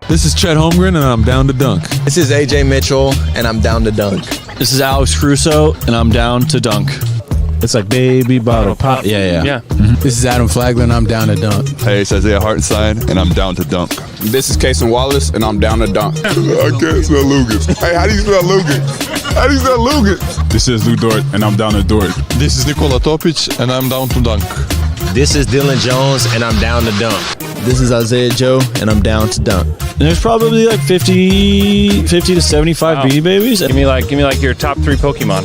This is Chet Holmgren, and I'm down to dunk. This is AJ Mitchell, and I'm down to dunk. This is Alex Caruso, and I'm down to dunk. It's like baby bottle pop. Yeah. Mm-hmm. This is Adam Flagler, and I'm down to dunk. Hey, it's Isaiah Hartenstein, and I'm down to dunk. This is Cason Wallace, and I'm down to dunk. I can't spell Lucas. Hey, how do you spell Lucas? How do you spell Lucas? This is Lou Dort, and I'm down to Dort. This is Nikola Topic, and I'm down to dunk. This is Dylan Jones, and I'm down to dunk. This is Isaiah Joe, and I'm down to dunk. And there's probably like 50 to 75 Beanie Babies. Give me like your top 3 Pokemon.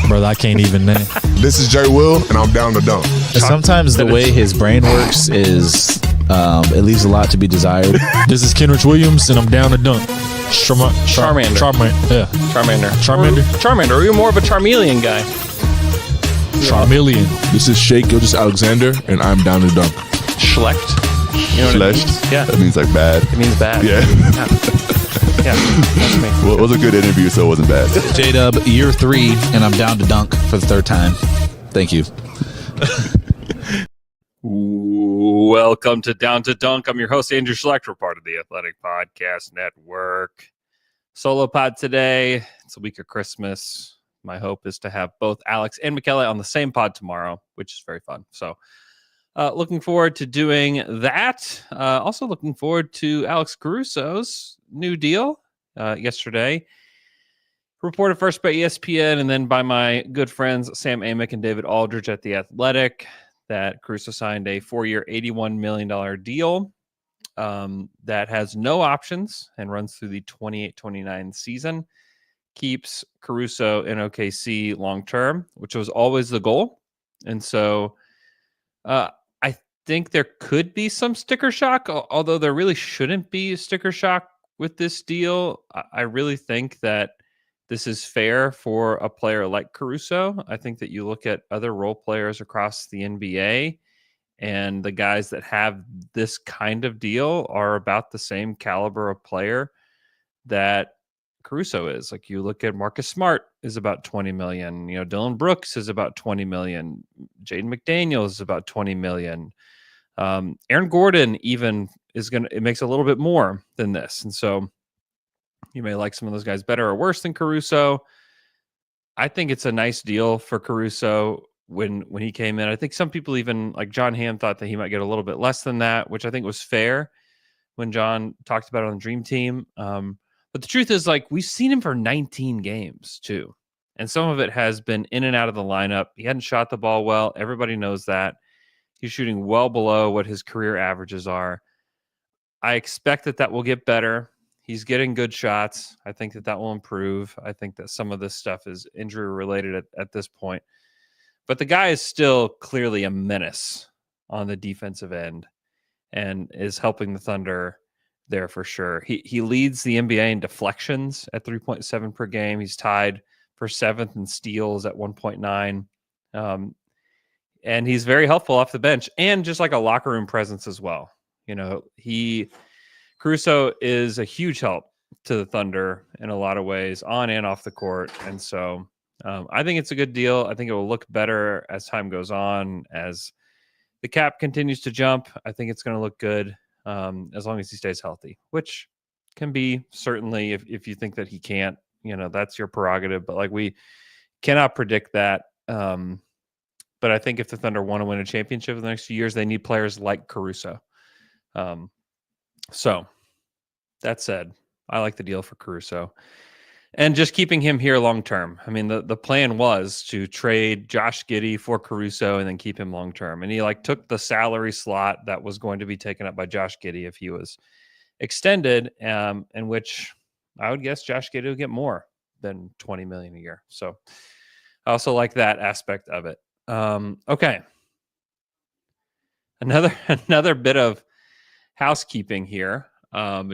Brother, I can't even name. This is Jay Will, and I'm down to dunk. Sometimes the way his brain works is it leaves a lot to be desired. This is Kenrich Williams, and I'm down to dunk. Charmander. Yeah. Charmander. Or you're more of a Charmeleon guy. Charmeleon. This is Shea Gilgeous-Alexander, and I'm down to dunk. Schlecht. You know what it means? Yeah. That means like bad. It means bad. Yeah. Yeah, that's me. Well, it was a good interview, so it wasn't bad. J-Dub, year 3, and I'm down to dunk for the 3rd time. Thank you. Welcome to Down to Dunk. I'm your host, Andrew Schlecht. We're part of the Athletic Podcast Network. Solo pod today. It's a week of Christmas. My hope is to have both Alex and Michele on the same pod tomorrow, which is very fun. So looking forward to doing that. Also looking forward to Alex Caruso's new deal yesterday. Reported first by ESPN and then by my good friends Sam Amick and David Aldridge at The Athletic that Caruso signed a 4-year, $81 million deal that has no options and runs through the 28-29 season. Keeps Caruso in OKC long-term, which was always the goal. And so I think there could be some sticker shock, although there really shouldn't be sticker shock with this deal. I really think that this is fair for a player like Caruso. I think that you look at other role players across the NBA, and the guys that have this kind of deal are about the same caliber of player that Caruso is. Like you look at Marcus Smart is about 20 million. You know, Dylan Brooks is about 20 million. Jaden McDaniels is about 20 million. Aaron Gordon even it makes a little bit more than this. And so you may like some of those guys better or worse than Caruso. I think it's a nice deal for Caruso when he came in. I think some people even like John Hamm thought that he might get a little bit less than that, which I think was fair when John talked about it on the Dream Team. But the truth is, like, we've seen him for 19 games too. And some of it has been in and out of the lineup. He hadn't shot the ball well. Everybody knows that. He's shooting well below what his career averages are. I expect that will get better. He's getting good shots. I think that will improve. I think that some of this stuff is injury related at this point. But the guy is still clearly a menace on the defensive end and is helping the Thunder there for sure. He leads the NBA in deflections at 3.7 per game. He's tied for 7th in steals at 1.9. And he's very helpful off the bench and just like a locker room presence as well. You know, Caruso is a huge help to the Thunder in a lot of ways, on and off the court. And so I think it's a good deal. I think it will look better as time goes on. As the cap continues to jump, I think it's going to look good as long as he stays healthy, which can be certainly if you think that he can't, you know, that's your prerogative. But like we cannot predict that. But I think if the Thunder want to win a championship in the next few years, they need players like Caruso. So that said, I like the deal for Caruso and just keeping him here long term. I mean, the plan was to trade Josh Giddey for Caruso and then keep him long term. And he like took the salary slot that was going to be taken up by Josh Giddey if he was extended, in which I would guess Josh Giddey would get more than $20 million a year. So I also like that aspect of it. Okay. Another bit of housekeeping here.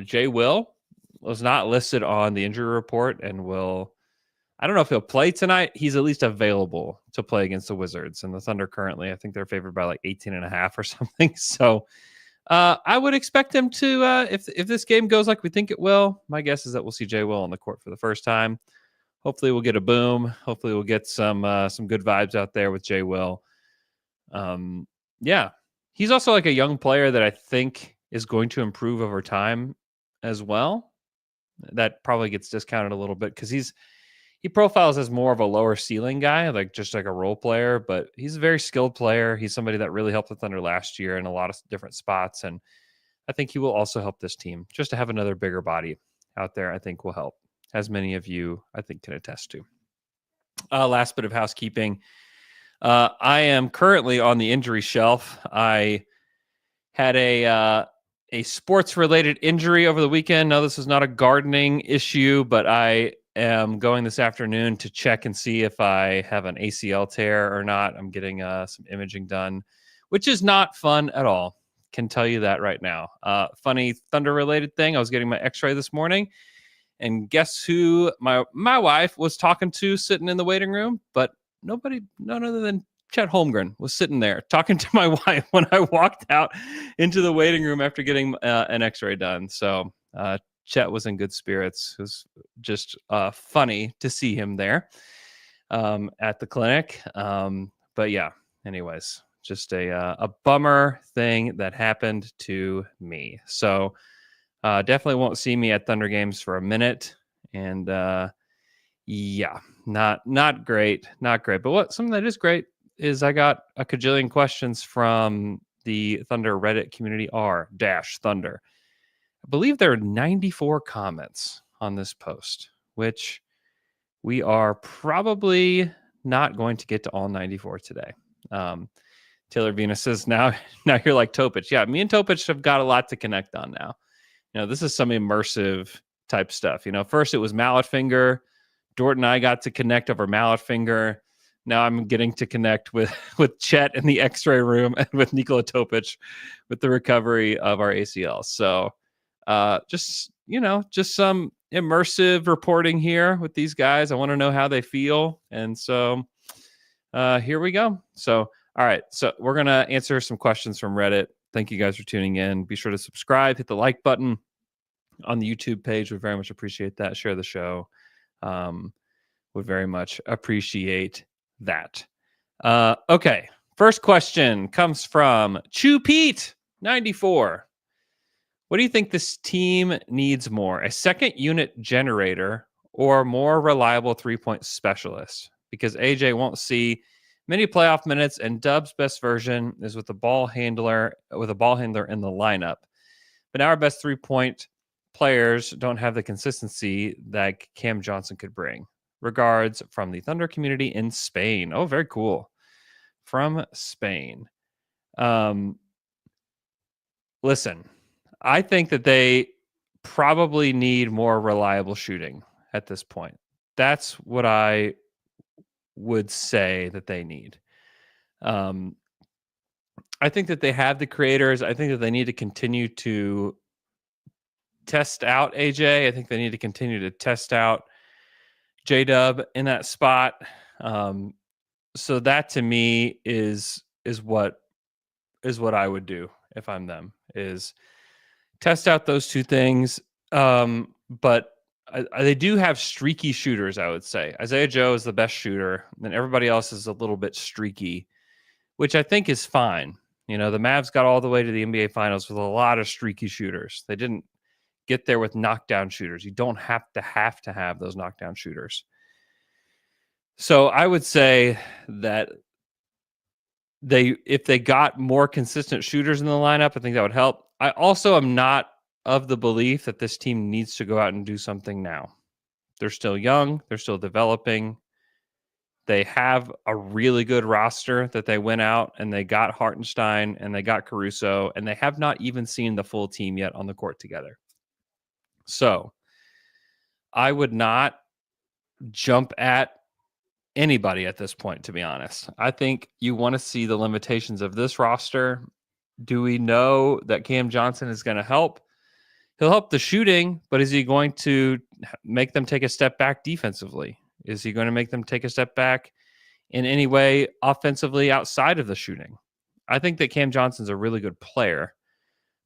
Jay Will was not listed on the injury report and I don't know if he'll play tonight. He's at least available to play against the Wizards, and the Thunder currently, I think they're favored by like 18.5 or something. So I would expect him to, if this game goes like we think it will, my guess is that we'll see Jay Will on the court for the first time. Hopefully we'll get a boom. Hopefully we'll get some good vibes out there with Jay Will. Yeah. He's also like a young player that I think is going to improve over time as well. That probably gets discounted a little bit because he profiles as more of a lower ceiling guy, like just like a role player, but he's a very skilled player. He's somebody that really helped the Thunder last year in a lot of different spots. And I think he will also help this team. Just to have another bigger body out there, I think will help, as many of you, I think, can attest to. Last bit of housekeeping. I am currently on the injury shelf. I had a sports-related injury over the weekend. No, this is not a gardening issue, but I am going this afternoon to check and see if I have an ACL tear or not. I'm getting some imaging done, which is not fun at all. Can tell you that right now. Funny Thunder-related thing. I was getting my X-ray this morning, and guess who my wife was talking to sitting in the waiting room? But none other than Chet Holmgren was sitting there talking to my wife when I walked out into the waiting room after getting an X-ray done. So Chet was in good spirits. It was just funny to see him there at the clinic. But yeah, anyways, just a bummer thing that happened to me. So definitely won't see me at Thunder games for a minute. And yeah, not great. But something that is great is I got a cajillion questions from the Thunder Reddit community, r-Thunder. I believe there are 94 comments on this post, which we are probably not going to get to all 94 today. Taylor Venus says, now you're like Topic. Yeah, me and Topic have got a lot to connect on now. This is some immersive type stuff. First it was Mallet Finger. Dort and I got to connect over Mallet Finger. Now I'm getting to connect with Chet in the X-ray room and with Nikola Topic with the recovery of our ACL. So just some immersive reporting here with these guys. I want to know how they feel. And so here we go. So, all right. So we're going to answer some questions from Reddit. Thank you guys for tuning in. Be sure to subscribe, hit the like button on the YouTube page. Would very much appreciate that. Share the show. Would very much appreciate that. Okay. First question comes from Chew Pete 94. What do you think this team needs more? A second unit generator or more reliable 3-point specialist? Because AJ won't see many playoff minutes, and Dub's best version is with a ball handler in the lineup. But now our best 3-point players don't have the consistency that Cam Johnson could bring. Regards from the Thunder community in Spain. Oh, very cool. From Spain. Listen, I think that they probably need more reliable shooting at this point. That's what I would say that they need. I think that they have the creators. I think that they need to continue to test out AJ. I think they need to continue to test out J-Dub in that spot. So that to me is what I would do if I'm them, is test out those two things. But they do have streaky shooters, I would say. Isaiah Joe is the best shooter, and everybody else is a little bit streaky, which I think is fine. The Mavs got all the way to the NBA Finals with a lot of streaky shooters. They didn't get there with knockdown shooters. You don't have to have those knockdown shooters. So I would say that if they got more consistent shooters in the lineup, I think that would help. I also am not of the belief that this team needs to go out and do something now. They're still young. They're still developing. They have a really good roster that they went out and they got Hartenstein and they got Caruso, and they have not even seen the full team yet on the court together. So I would not jump at anybody at this point, to be honest. I think you want to see the limitations of this roster. Do we know that Cam Johnson is going to help? He'll help the shooting, but is he going to make them take a step back defensively? Is he going to make them take a step back in any way offensively outside of the shooting? I think that Cam Johnson's a really good player,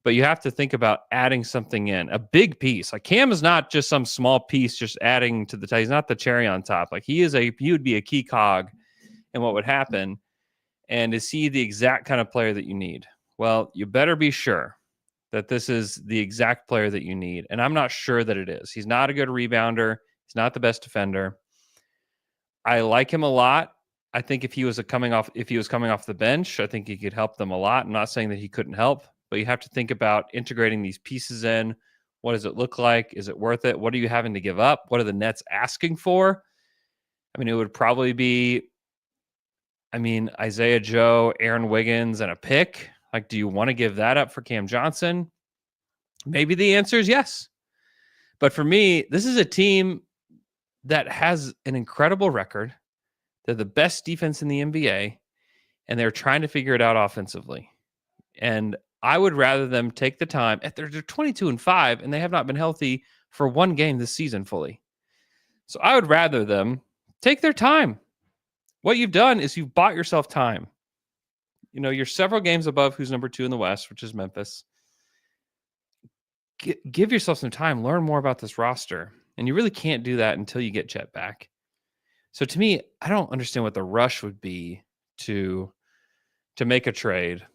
but you have to think about adding something in, a big piece. Like Cam is not just some small piece just adding to the top. He's not the cherry on top. Like he would be a key cog in what would happen. And is he the exact kind of player that you need? Well, you better be sure that this is the exact player that you need. And I'm not sure that it is. He's not a good rebounder. He's not the best defender. I like him a lot. I think if he was coming off the bench, I think he could help them a lot. I'm not saying that he couldn't help, but you have to think about integrating these pieces in. What does it look like? Is it worth it? What are you having to give up? What are the Nets asking for? I mean, it would probably be, Isaiah Joe, Aaron Wiggins, and a pick. Like, do you want to give that up for Cam Johnson? Maybe the answer is yes. But for me, this is a team that has an incredible record. They're the best defense in the NBA, and they're trying to figure it out offensively. And I would rather them take the time. They're 22-5, and they have not been healthy for one game this season fully. So I would rather them take their time. What you've done is you've bought yourself time. You're several games above who's number 2 in the West, which is Memphis. Give yourself some time. Learn more about this roster. And you really can't do that until you get Chet back. So to me, I don't understand what the rush would be to make a trade.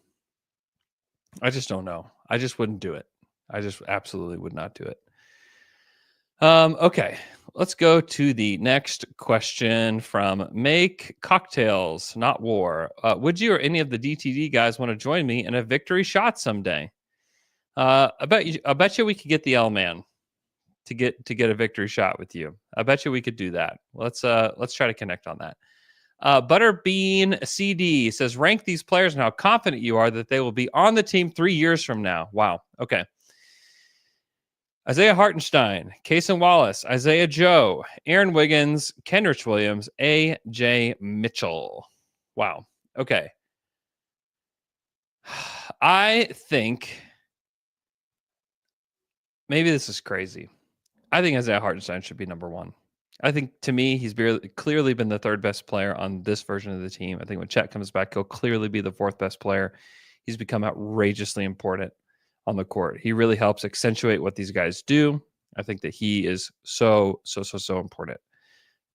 I just don't know. I just wouldn't do it. I just absolutely would not do it. Okay, let's go to the next question from Make Cocktails, Not War. Would you or any of the DTD guys want to join me in a victory shot someday? I bet you we could get the L Man to get a victory shot with you. I bet you we could do that. Let's try to connect on that. Butterbean CD says, rank these players and how confident you are that they will be on the team 3 years from now. Wow. Okay. Isaiah Hartenstein, Cason Wallace, Isaiah Joe, Aaron Wiggins, Kenrich Williams, A.J. Mitchell. Wow. Okay. I think maybe this is crazy. I think Isaiah Hartenstein should be number 1. I think, to me, he's clearly been the 3rd best player on this version of the team. I think when Chet comes back, he'll clearly be the 4th best player. He's become outrageously important on the court. He really helps accentuate what these guys do. I think that he is so important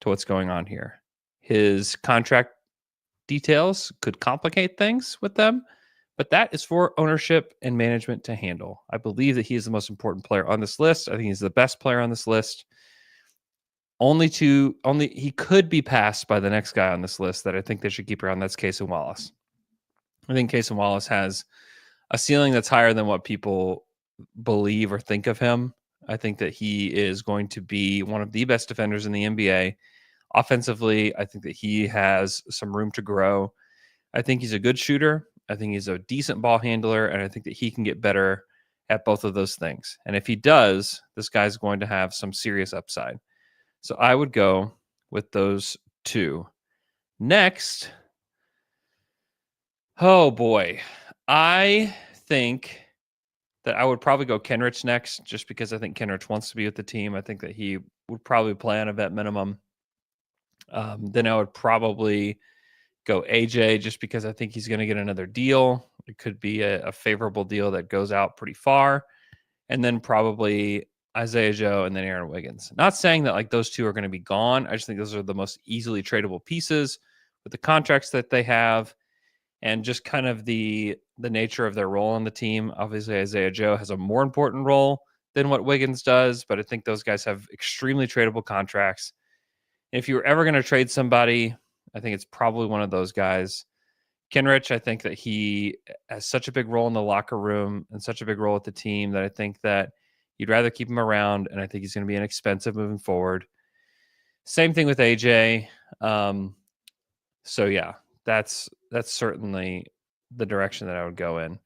to what's going on here. His contract details could complicate things with them, but that is for ownership and management to handle. I believe that he is the most important player on this list. I think he's the best player on this list. Only he could be passed by the next guy on this list that I think they should keep around. That's Cason Wallace. I think Cason Wallace has a ceiling that's higher than what people believe or think of him. I think that he is going to be one of the best defenders in the NBA. Offensively, I think that he has some room to grow. I think he's a good shooter. I think he's a decent ball handler, and I think that he can get better at both of those things. And if he does, this guy's going to have some serious upside. So I would go with those 2. Next, oh boy, I think that I would probably go Kenrich next, just because I think Kenrich wants to be with the team. I think that he would probably play on a vet minimum. Then I would probably go AJ, just because I think he's going to get another deal. It could be a favorable deal that goes out pretty far. And then probably Isaiah Joe and then Aaron Wiggins. Not saying that like those 2 are going to be gone. I just think those are the most easily tradable pieces with the contracts that they have and just kind of the nature of their role on the team. Obviously, Isaiah Joe has a more important role than what Wiggins does, but I think those guys have extremely tradable contracts. And if you were ever going to trade somebody, I think it's probably one of those guys. Kenrich, I think that he has such a big role in the locker room and such a big role with the team that I think that you'd rather keep him around, and I think he's going to be inexpensive moving forward. Same thing with AJ. So yeah, that's certainly the direction that I would go in.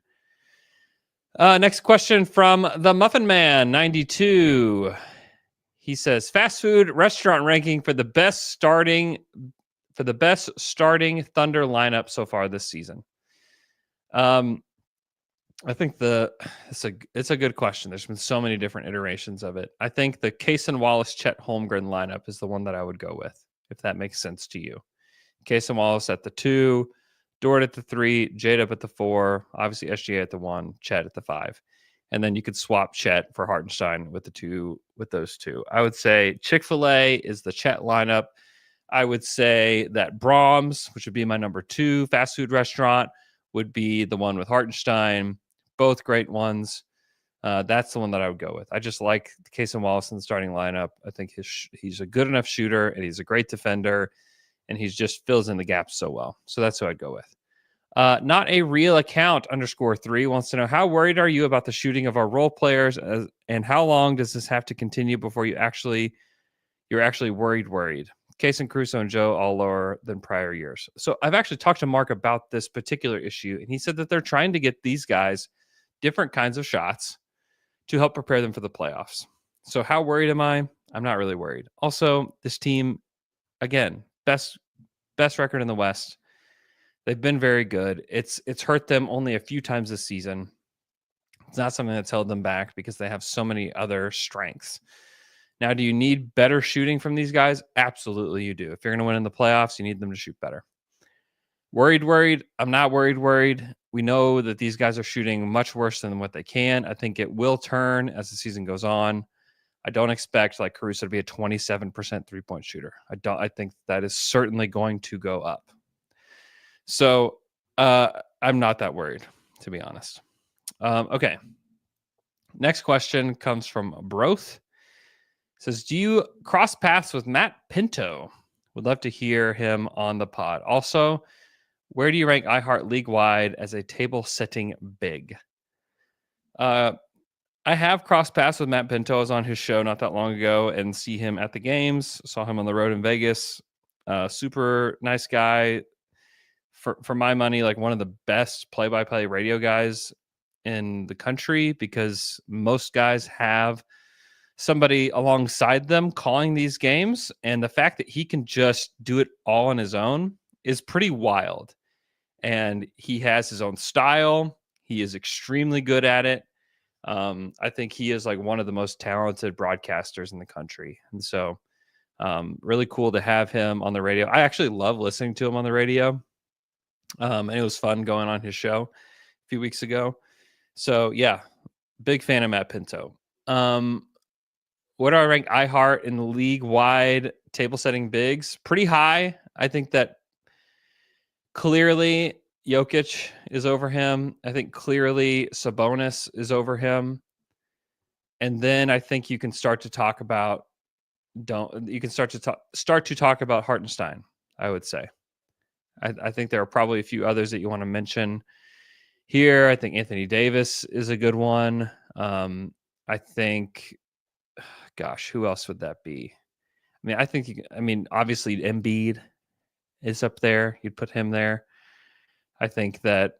Next question from the Muffin Man 92. He says, fast food restaurant ranking for the best starting Thunder lineup so far this season. I think it's a good question. There's been so many different iterations of it. I think the Cason Wallace, Chet Holmgren lineup is the one that I would go with, if that makes sense to you. Cason Wallace at the 2, Dort at the 3, J-Dub at the 4, obviously SGA at the 1, Chet at the 5. And then you could swap Chet for Hartenstein with those 2. I would say Chick-fil-A is the Chet lineup. I would say that Brahms, which would be my number 2 fast food restaurant, would be the one with Hartenstein. Both great ones. That's the one that I would go with. I just like Cason Wallace in the starting lineup. I think he's a good enough shooter, and he's a great defender, and he just fills in the gaps so well. So that's who I'd go with. Not a real account _3 wants to know, how worried are you about the shooting of our role players, and how long does this have to continue before you're actually worried? Cason, Caruso, and Joe all lower than prior years. So I've actually talked to Mark about this particular issue, and he said that they're trying to get these guys different kinds of shots to help prepare them for the playoffs. So how worried am I? I'm not really worried. Also, this team, again, best record in the West. They've been very good. It's hurt them only a few times this season. It's not something that's held them back because they have so many other strengths. Now, do you need better shooting from these guys? Absolutely, you do. If you're going to win in the playoffs, you need them to shoot better. Worried? I'm not worried. We know that these guys are shooting much worse than what they can. I think it will turn as the season goes on. I don't expect like Caruso to be a 27% three-point shooter. I think that is certainly going to go up. So I'm not that worried, to be honest. Okay. Next question comes from Broth. It says, do you cross paths with Matt Pinto? Would love to hear him on the pod. Also, where do you rank iHeart league-wide as a table-setting big? I have crossed paths with Matt Pinto. I was on his show not that long ago and see him at the games. Saw him on the road in Vegas. Super nice guy. For my money, like one of the best play-by-play radio guys in the country, because most guys have somebody alongside them calling these games. And the fact that he can just do it all on his own is pretty wild. And he has his own style. He is extremely good at it. I think he is like one of the most talented broadcasters in the country. And so really cool to have him on the radio. I actually love listening to him on the radio. And it was fun going on his show a few weeks ago. So yeah, big fan of Matt Pinto. What do I rank iHeart in the league-wide table-setting bigs? Pretty high. I think that clearly Jokic is over him. I think clearly Sabonis is over him. And then I think you can start to talk about Hartenstein, I would say. I think there are probably a few others that you want to mention here. I think Anthony Davis is a good one. I think, gosh, who else would that be? I mean, obviously Embiid is up there. You'd put him there. I think that,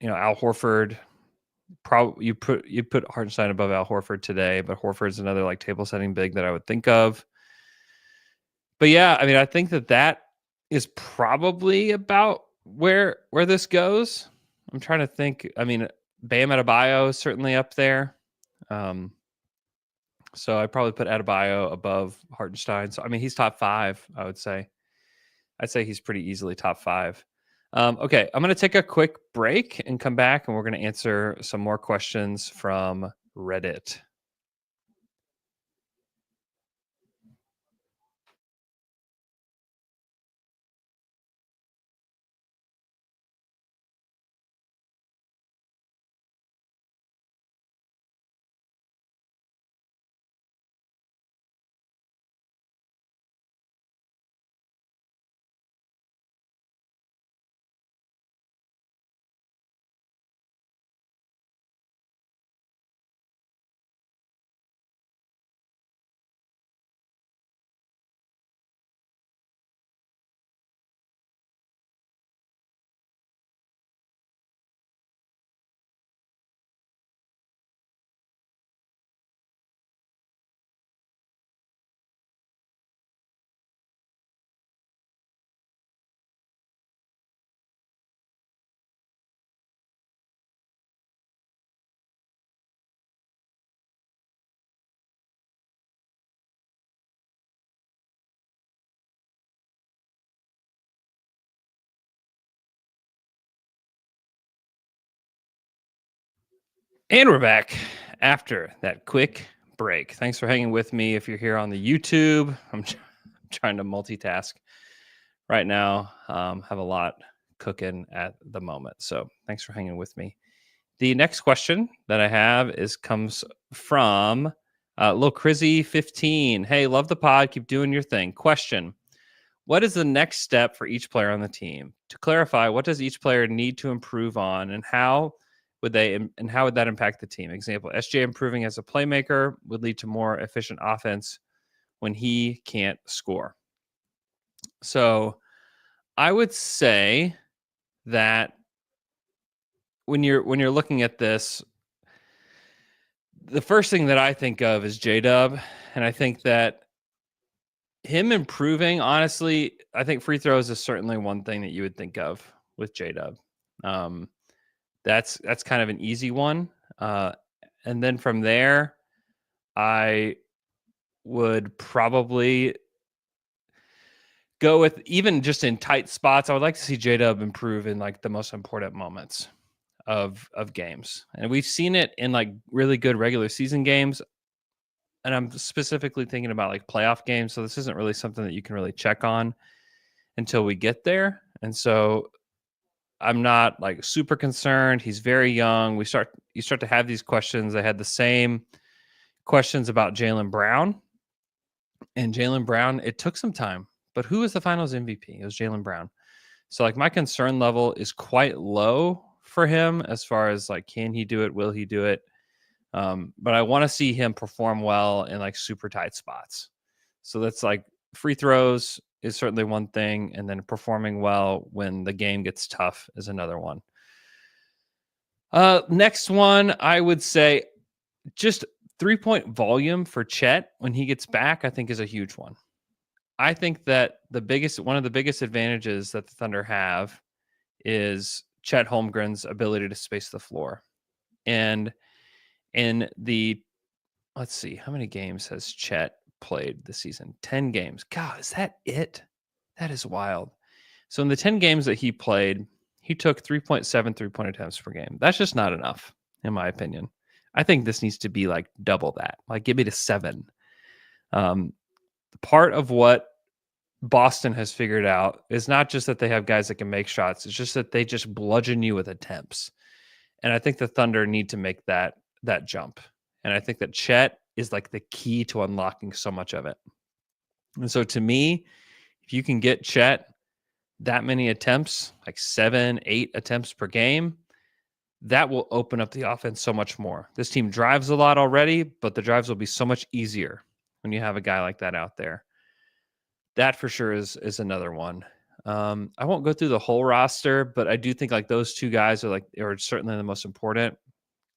Al Horford, probably you put Hartenstein above Al Horford today, but Horford's another like table setting big that I would think of. But yeah, I mean, I think that is probably about where this goes. I'm trying to think. I mean, Bam Adebayo is certainly up there. So I'd probably put Adebayo above Hartenstein. So, I mean, he's top 5, I would say. I'd say he's pretty easily top 5. Okay, I'm going to take a quick break and come back, and we're going to answer some more questions from Reddit. And we're back after that quick break. Thanks for hanging with me. If you're here on the YouTube, I'm trying to multitask right now. Have a lot cooking at the moment. So thanks for hanging with me. The next question that I have comes from Lil Crizzy 15. Hey, love the pod. Keep doing your thing. Question: what is the next step for each player on the team? To clarify, what does each player need to improve on, and how would that impact the team? Example: SJ improving as a playmaker would lead to more efficient offense when he can't score. So I would say that when you're looking at this, the first thing that I think of is J-Dub, and I think that him improving, honestly, I think free throws is certainly one thing that you would think of with J-Dub. That's kind of an easy one. And then from there, I would probably go with, even just in tight spots, I would like to see J-Dub improve in like the most important moments of games. And we've seen it in like really good regular season games. And I'm specifically thinking about like playoff games. So this isn't really something that you can really check on until we get there. And so I'm not like super concerned. He's very young. You start to have these questions. I had the same questions about Jaylen Brown. And Jaylen Brown, it took some time. But who was the finals MVP? It was Jaylen Brown. So like my concern level is quite low for him as far as like, can he do it? Will he do it? But I want to see him perform well in like super tight spots. So that's like free throws is certainly one thing. And then performing well when the game gets tough is another one. Next one, I would say just 3-point volume for Chet when he gets back, I think is a huge one. I think that one of the biggest advantages that the Thunder have is Chet Holmgren's ability to space the floor. And in let's see, how many games has Chet played this season? 10 games. God, is that it? That is wild. So in the 10 games that he played, he took 3.7 3-point attempts per game. That's just not enough, in my opinion. I think this needs to be like double that. Like, give me to 7. Part of what Boston has figured out is not just that they have guys that can make shots. It's just that they just bludgeon you with attempts. And I think the Thunder need to make that jump. And I think that Chet is like the key to unlocking so much of it. And so to me, if you can get Chet that many attempts, like 7, 8 attempts per game, that will open up the offense so much more. This team drives a lot already, but the drives will be so much easier when you have a guy like that out there. That for sure is another one. I won't go through the whole roster, but I do think like those two guys are certainly the most important.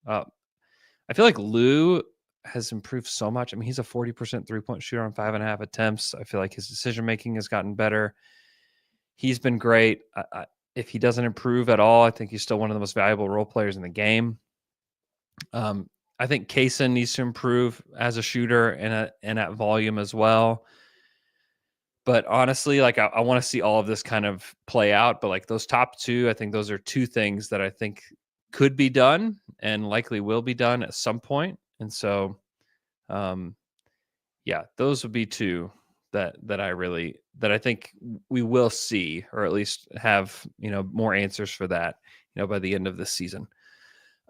I feel like Lou has improved so much. I mean, he's a 40% 3-point shooter on 5.5 attempts. I feel like his decision-making has gotten better. He's been great. If he doesn't improve at all, I think he's still one of the most valuable role players in the game. I think Kaysen needs to improve as a shooter and at volume as well. But honestly, like I want to see all of this kind of play out. But like those top two, I think those are two things that I think could be done and likely will be done at some point. And so, yeah, those would be two that I think we will see, or at least have, more answers for that, by the end of this season.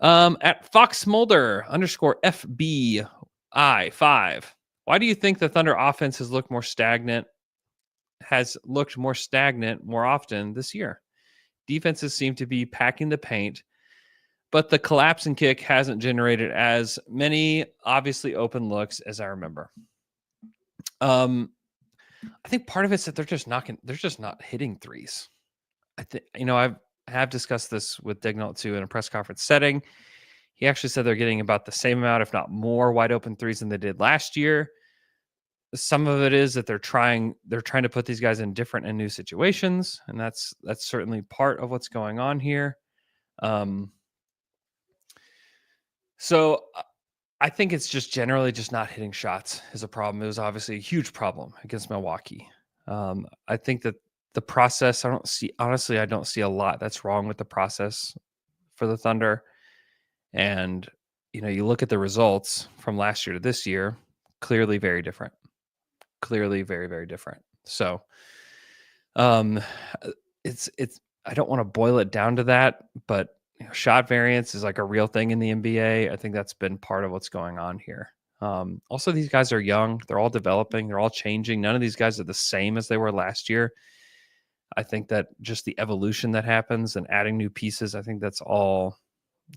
At Fox Mulder _FBI5, why do you think the Thunder offense has looked more stagnant more often this year? Defenses seem to be packing the paint, but the collapse and kick hasn't generated as many obviously open looks as I remember. I think part of it's that they're just not hitting threes. I think, I have discussed this with Dignall too in a press conference setting. He actually said they're getting about the same amount, if not more, wide open threes than they did last year. Some of it is that they're trying to put these guys in different and new situations, and that's certainly part of what's going on here. So I think it's just generally just not hitting shots is a problem. It was obviously a huge problem against Milwaukee. I think that the process, I don't see a lot that's wrong with the process for the Thunder. And, you look at the results from last year to this year, clearly very different. Clearly very, very different. So it's I don't want to boil it down to that, but shot variance is like a real thing in the NBA. I think that's been part of what's going on here. Also, these guys are young. They're all developing. They're all changing. None of these guys are the same as they were last year. I think that just the evolution that happens and adding new pieces, I think that's all,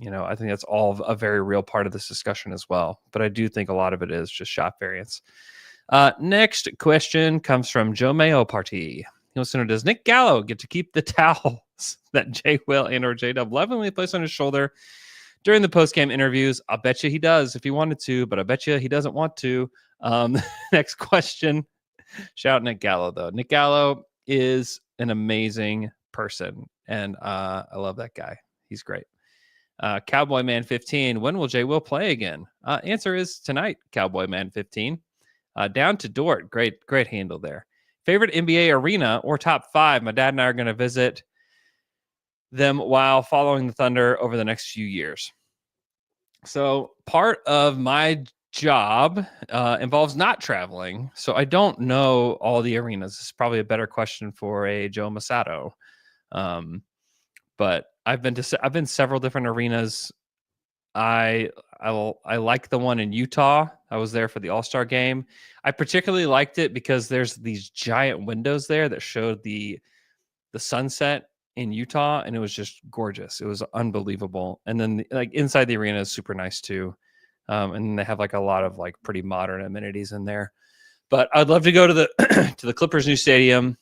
I think that's all a very real part of this discussion as well. But I do think a lot of it is just shot variance. Next question comes from Joe Mayo Party. He wants to know, does Nick Gallo get to keep the towels that Jay Will and or J-Dub lovingly placed on his shoulder during the post-game interviews? I'll bet you he does if he wanted to, but I bet you he doesn't want to. Next question. Shout out Nick Gallo, though. Nick Gallo is an amazing person, and I love that guy. He's great. Cowboy Man 15. When will Jay Will play again? Answer is tonight, Cowboy Man 15. Down to Dort. Great handle there. Favorite NBA arena or top 5? My dad and I are going to visit them while following the Thunder over the next few years. So part of my job involves not traveling. So I don't know all the arenas. This is probably a better question for a Joe Masato. But I've been several different arenas. I like the one in Utah. I was there for the All-Star game. I particularly liked it because there's these giant windows there that showed the sunset in Utah, and it was just gorgeous. It was unbelievable. And then like inside the arena is super nice too. And they have like a lot of like pretty modern amenities in there. But I'd love to go to the to the Clippers' new stadium.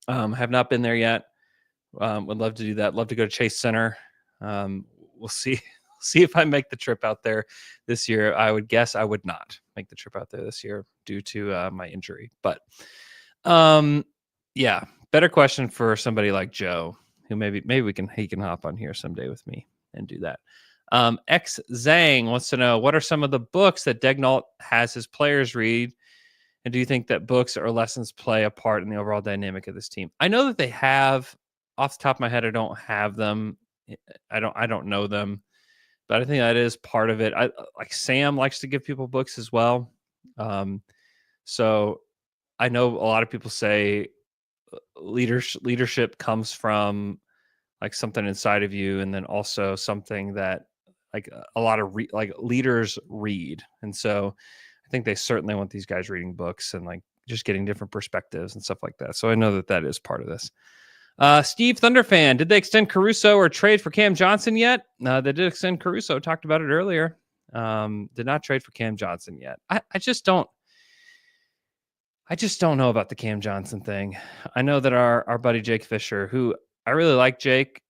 Have not been there yet. Would love to do that. Love to go to Chase Center. We'll see if I make the trip out there this year. I would guess I would not make the trip out there this year due to my injury. But yeah, better question for somebody like Joe, who maybe he can hop on here someday with me and do that. X Zhang wants to know, what are some of the books that Degnalt has his players read? And do you think that books or lessons play a part in the overall dynamic of this team? I know that they have. Off the top of my head, I don't have them. I don't know them, but I think that is part of it. Like Sam likes to give people books as well. So I know a lot of people say leadership comes from like something inside of you, and then also something that like a lot of leaders read. And so I think they certainly want these guys reading books and like just getting different perspectives and stuff like that. So I know that is part of this. Steve Thunderfan, did they extend Caruso or trade for Cam Johnson yet? No, they did extend Caruso. Talked about it earlier. Did not trade for Cam Johnson yet. I just don't know about the Cam Johnson thing. I know that our buddy Jake Fisher, who I really like Jake.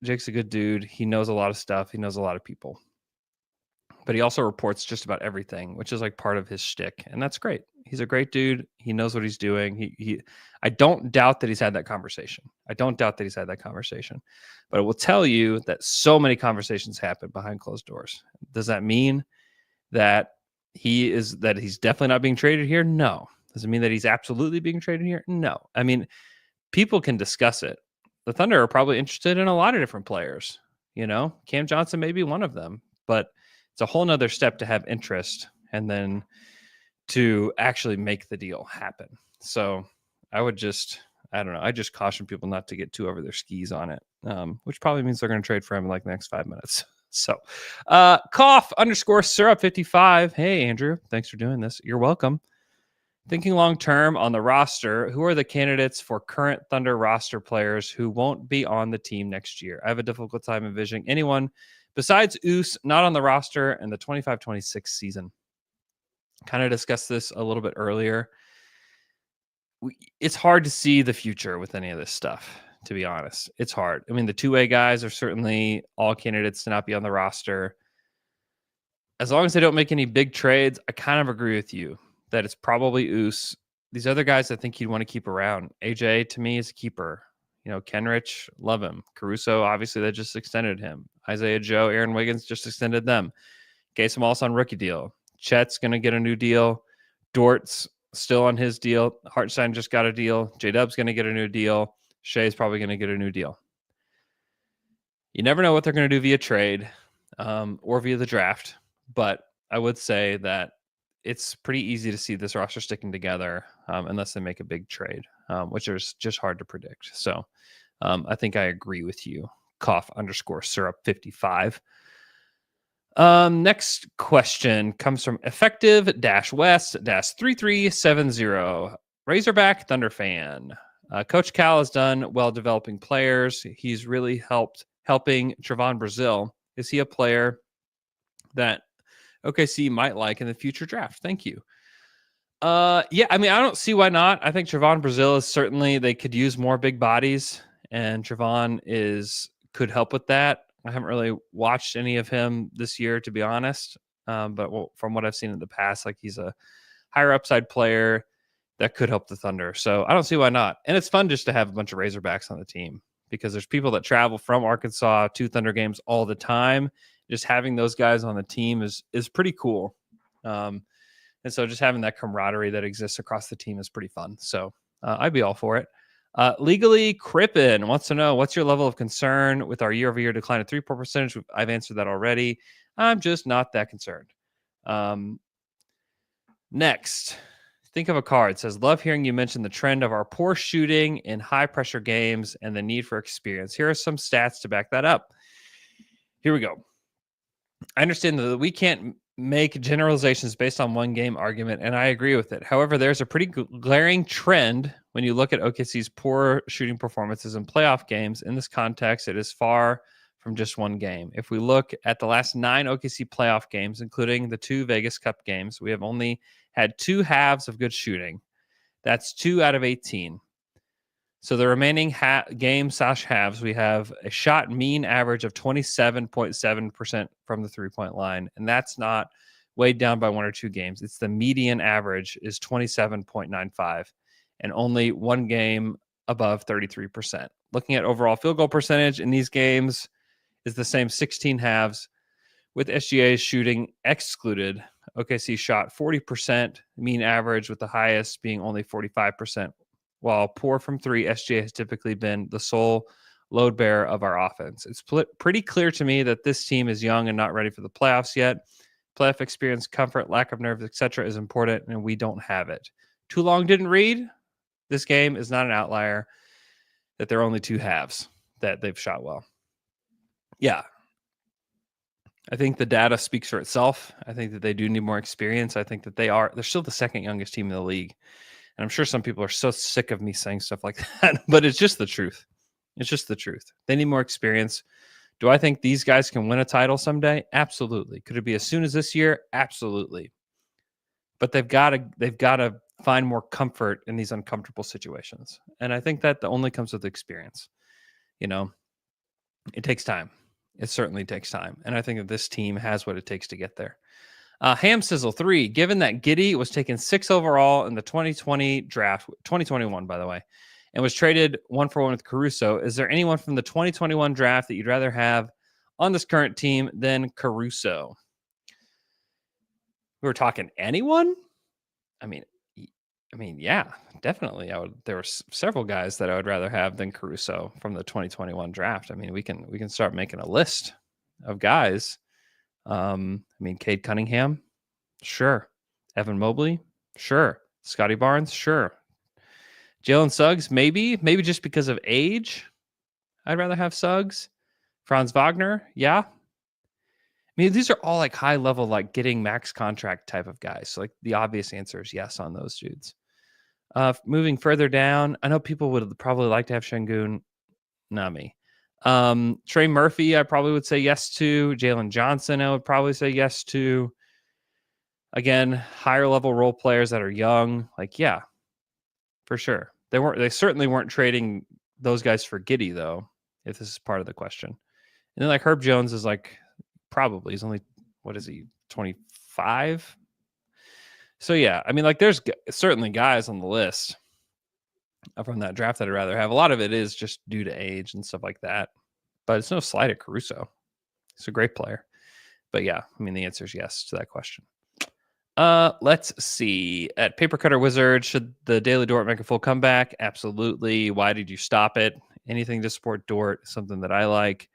Jake's a good dude. He knows a lot of stuff. He knows a lot of people. But he also reports just about everything, which is like part of his shtick. And that's great. He's a great dude. He knows what he's doing. I don't doubt that he's had that conversation. But I will tell you that so many conversations happen behind closed doors. Does that mean that he's definitely not being traded here? No. Does it mean that he's absolutely being traded here? No. I mean, people can discuss it. The Thunder are probably interested in a lot of different players. Cam Johnson may be one of them, but it's a whole nother step to have interest and then to actually make the deal happen. So I just caution people not to get too over their skis on it, which probably means they're going to trade for him in like the next 5 minutes. So cough_syrup55. Hey, Andrew, thanks for doing this. You're welcome. Thinking long-term on the roster, who are the candidates for current Thunder roster players who won't be on the team next year? I have a difficult time envisioning anyone besides Oos not on the roster in the 25-26 season. Kind of discussed this a little bit earlier. It's hard to see the future with any of this stuff, to be honest. It's hard. I mean, the two-way guys are certainly all candidates to not be on the roster. As long as they don't make any big trades, I kind of agree with you that it's probably Oos. These other guys I think you'd want to keep around. AJ, to me, is a keeper. Kenrich, love him. Caruso, obviously, they just extended him. Isaiah Joe, Aaron Wiggins just extended them. Kasem also on rookie deal. Chet's going to get a new deal. Dort's still on his deal. Hartenstein just got a deal. J-Dub's going to get a new deal. Shea's probably going to get a new deal. You never know what they're going to do via trade or via the draft, but I would say that it's pretty easy to see this roster sticking together unless they make a big trade, which is just hard to predict. So I think I agree with you. cough_syrup55. Next question comes from effective-west-3370. Razorback Thunder fan. Coach Cal has done well developing players. He's really helping Trevon Brazil. Is he a player that OKC might like in the future draft? Thank you. Yeah, I mean, I don't see why not. I think Trevon Brazil is certainly, they could use more big bodies, and Trevon could help with that. I haven't really watched any of him this year, to be honest. But from what I've seen in the past, like, he's a higher upside player that could help the Thunder. So I don't see why not. And it's fun just to have a bunch of Razorbacks on the team, because there's people that travel from Arkansas to Thunder games all the time. Just having those guys on the team is pretty cool. And so just having that camaraderie that exists across the team is pretty fun. So I'd be all for it. Legally Crippen wants to know, what's your level of concern with our year-over-year decline of 3-point percentage? I've answered that already. I'm just not that concerned. Next, think of a card. It says, love hearing you mention the trend of our poor shooting in high-pressure games and the need for experience. Here are some stats to back that up. Here we go. I understand that we can't make generalizations based on one game argument, and I agree with it. However, there's a pretty glaring trend when you look at OKC's poor shooting performances in playoff games. In this context, it is far from just one game. If we look at the last 9 OKC playoff games, including the 2 Vegas Cup games, we have only had 2 halves of good shooting. That's 2 out of 18. So the remaining game/halves, we have a shot mean average of 27.7% from the three-point line. And that's not weighed down by 1 or 2 games. It's the median average is 27.95, and only 1 game above 33%. Looking at overall field goal percentage in these games is the same 16 halves, with SGA's shooting excluded. OKC shot 40%, mean average, with the highest being only 45%. While poor from 3, SGA has typically been the sole load bearer of our offense. It's pretty clear to me that this team is young and not ready for the playoffs yet. Playoff experience, comfort, lack of nerves, etc. is important, and we don't have it. Too long didn't read. This game is not an outlier, that there are only 2 halves that they've shot well. Yeah. I think the data speaks for itself. I think that they do need more experience. I think that they're still the second youngest team in the league. And I'm sure some people are so sick of me saying stuff like that, but it's just the truth. It's just the truth. They need more experience. Do I think these guys can win a title someday? Absolutely. Could it be as soon as this year? Absolutely. But they've got to find more comfort in these uncomfortable situations. And I think that only comes with experience. You know, it takes time. It certainly takes time. And I think that this team has what it takes to get there. Ham Sizzle 3, given that Giddey was taken 6 overall in the 2020 draft, 2021, by the way, and was traded 1-for-1 with Caruso, is there anyone from the 2021 draft that you'd rather have on this current team than Caruso? We were talking anyone? I mean, yeah, definitely. There were several guys that I would rather have than Caruso from the 2021 draft. I mean, we can start making a list of guys. Cade Cunningham, sure. Evan Mobley, sure. Scotty Barnes, sure. Jalen Suggs, maybe just because of age. I'd rather have Suggs. Franz Wagner, yeah. I mean, these are all like high level, like getting max contract type of guys. So like the obvious answer is yes on those dudes. Moving further down, I know people would probably like to have Şengün, not me. Trey Murphy, I probably would say yes to. Jalen Johnson, I would probably say yes to. Again, higher level role players that are young, like, yeah, for sure. They certainly weren't trading those guys for Giddey, though, if this is part of the question. And then like Herb Jones is like, probably, he's only, what is he, 25? So yeah, I mean, like there's certainly guys on the list from that draft that I'd rather have. A lot of it is just due to age and stuff like that. But it's no slight at Caruso. He's a great player. But yeah, I mean, the answer is yes to that question. Let's see. At Paper Cutter Wizard, should the Daily Dort make a full comeback? Absolutely. Why did you stop it? Anything to support Dort, something that I like.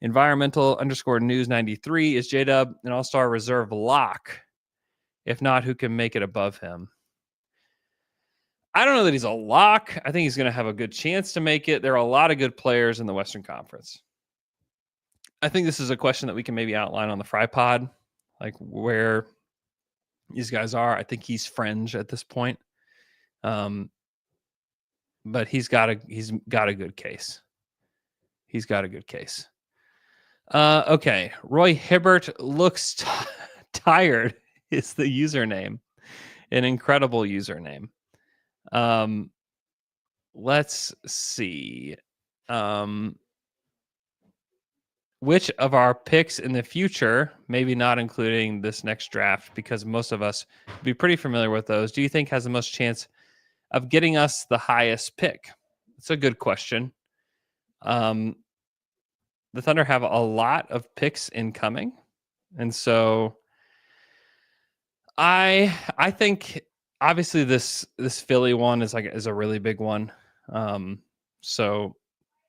Environmental_news 93, is J-Dub an all-star reserve lock? If not, who can make it above him? I don't know that he's a lock. I think he's going to have a good chance to make it. There are a lot of good players in the Western Conference. I think this is a question that we can maybe outline on the Fry Pod, like where these guys are. I think he's fringe at this point. But he's got a good case. He's got a good case. Okay. Roy Hibbert looks tired is the username. An incredible username. Let's see. Which of our picks in the future, maybe not including this next draft, because most of us would be pretty familiar with those, do you think has the most chance of getting us the highest pick? It's a good question. The Thunder have a lot of picks incoming, and so I think obviously this Philly one is a really big one. So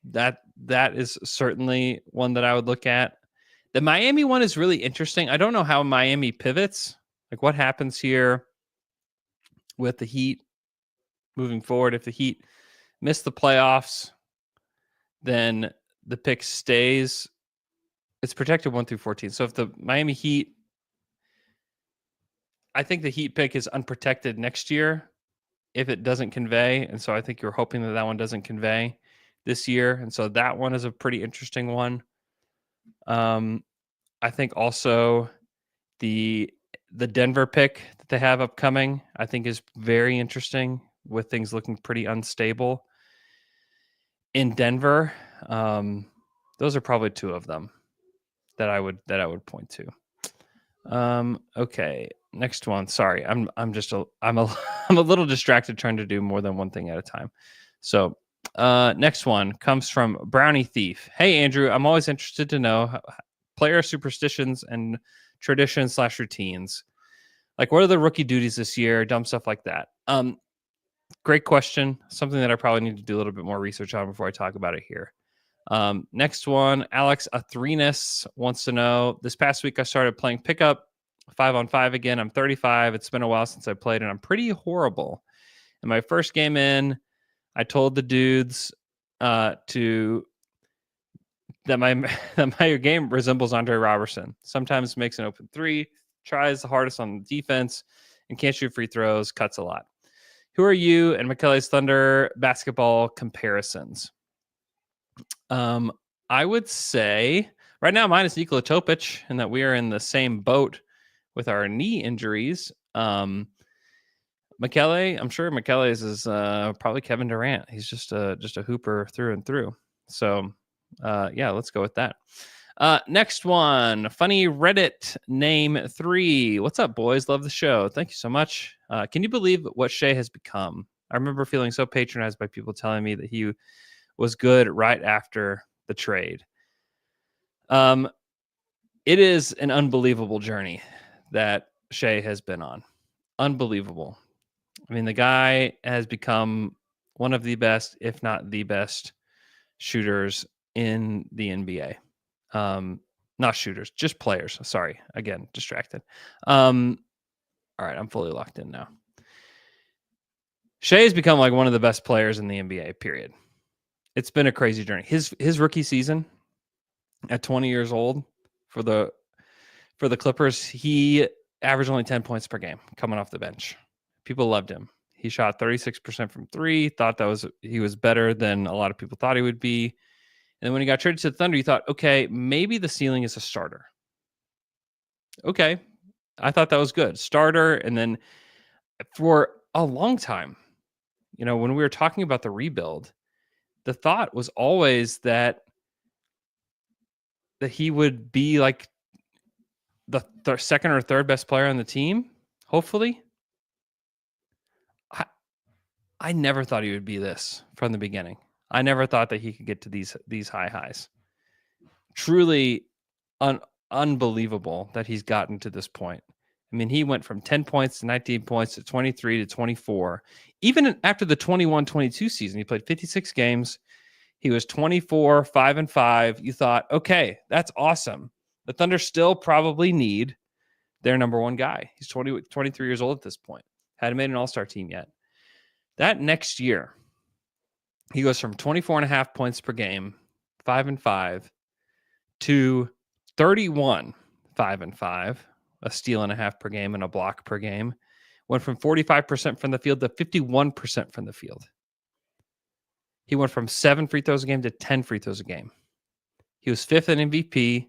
that is certainly one that I would look at. The Miami one is really interesting. I don't know how Miami pivots, like what happens here with the Heat moving forward. If the Heat miss the playoffs, then the pick stays. It's protected 1 through 14. So if the Miami Heat, I think the Heat pick is unprotected next year if it doesn't convey. And so I think you're hoping that one doesn't convey this year. And so that one is a pretty interesting one. I think also the Denver pick that they have upcoming, I think is very interesting with things looking pretty unstable in Denver. Those are probably two of them that I would point to. Okay, next one. Sorry, I'm a little distracted trying to do more than one thing at a time. So next one comes from Brownie Thief. Hey Andrew, I'm always interested to know player superstitions and traditions / routines. Like, what are the rookie duties this year? Dumb stuff like that. Great question. Something that I probably need to do a little bit more research on before I talk about it here. Next one, Alex Athrenas wants to know, this past week I started playing pickup 5-on-5 again. I'm 35. It's been a while since I played, and I'm pretty horrible. In my first game in, I told the dudes that my game resembles Andre Robertson. Sometimes makes an open three, tries the hardest on the defense, and can't shoot free throws, cuts a lot. Who are you and Michele's Thunder basketball comparisons? I would say right now mine is Nikola Topic, and that we are in the same boat with our knee injuries. Michele, I'm sure Michele's is probably Kevin Durant. He's just a hooper through and through. So yeah, let's go with that. Next one, funny Reddit name 3. What's up, boys? Love the show. Thank you so much. Can you believe what Shea has become? I remember feeling so patronized by people telling me that he was good right after the trade. It is an unbelievable journey that Shea has been on. Unbelievable. I mean, the guy has become one of the best, if not the best, shooters in the NBA. Not shooters, just players. Sorry, again, distracted. All right, I'm fully locked in now. Shea has become like one of the best players in the NBA, period. It's been a crazy journey. His rookie season at 20 years old for the Clippers, he averaged only 10 points per game coming off the bench. People loved him. He shot 36% from 3, thought he was better than a lot of people thought he would be. And then when he got traded to the Thunder, you thought, okay, maybe the ceiling is a starter. Okay. I thought that was good. Starter. And then for a long time, when we were talking about the rebuild, the thought was always that he would be like the second or third best player on the team, hopefully. I never thought he would be this from the beginning. I never thought that he could get to these high highs. Truly unbelievable that he's gotten to this point. I mean, he went from 10 points to 19 points to 23 to 24. Even after the 21-22 season, he played 56 games. He was 24, 5-5. You thought, okay, that's awesome. The Thunder still probably need their number one guy. He's 23 years old at this point. Hadn't made an all-star team yet. That next year, he goes from 24.5 points per game, 5-5, to 31, 5-5, a steal and a half per game and a block per game. Went from 45% from the field to 51% from the field. He went from 7 free throws a game to 10 free throws a game. He was 5th in MVP.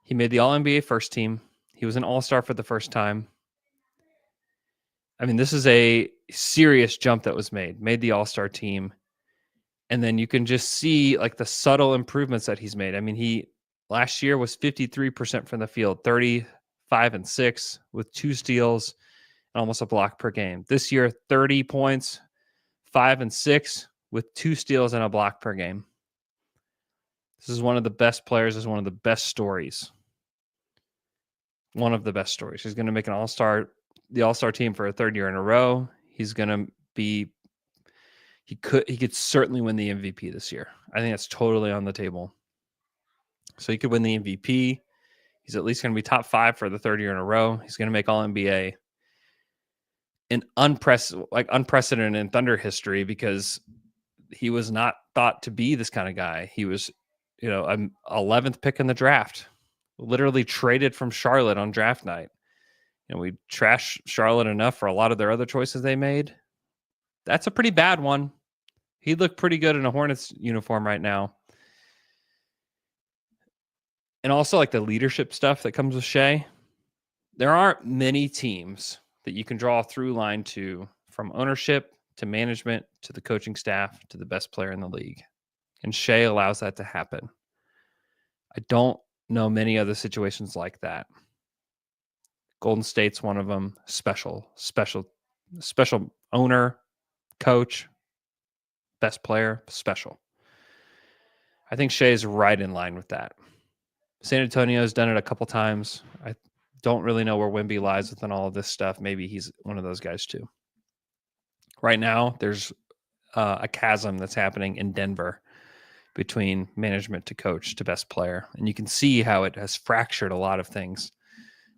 He made the All-NBA first team. He was an All-Star for the first time. I mean, this is a serious jump that was made the All-Star team. And then you can just see like the subtle improvements that he's made. I mean, he last year was 53% from the field, 35-6 with 2 steals and almost a block per game. This year, 30 points, 5-6 with 2 steals and a block per game. This is one of the best players. This is one of the best stories. One of the best stories. He's going to make the All-Star team for a 3rd year in a row. He's going to be, he could certainly win the MVP this year. I think that's totally on the table. So he could win the MVP. He's at least going to be top 5 for the 3rd year in a row. He's going to make All-NBA. An unprecedented in Thunder history because he was not thought to be this kind of guy. He was, an 11th pick in the draft, literally traded from Charlotte on draft night. We trashed Charlotte enough for a lot of their other choices they made. That's a pretty bad one. He'd look pretty good in a Hornets uniform right now. And also like the leadership stuff that comes with Shea. There aren't many teams that you can draw a through line to, from ownership to management to the coaching staff to the best player in the league. And Shea allows that to happen. I don't know many other situations like that. Golden State's one of them. Special owner, coach, best player, special. I think Shea's right in line with that. San Antonio's done it a couple times. I don't really know where Wemby lies within all of this stuff. Maybe he's one of those guys too. Right now, there's a chasm that's happening in Denver between management to coach to best player. And you can see how it has fractured a lot of things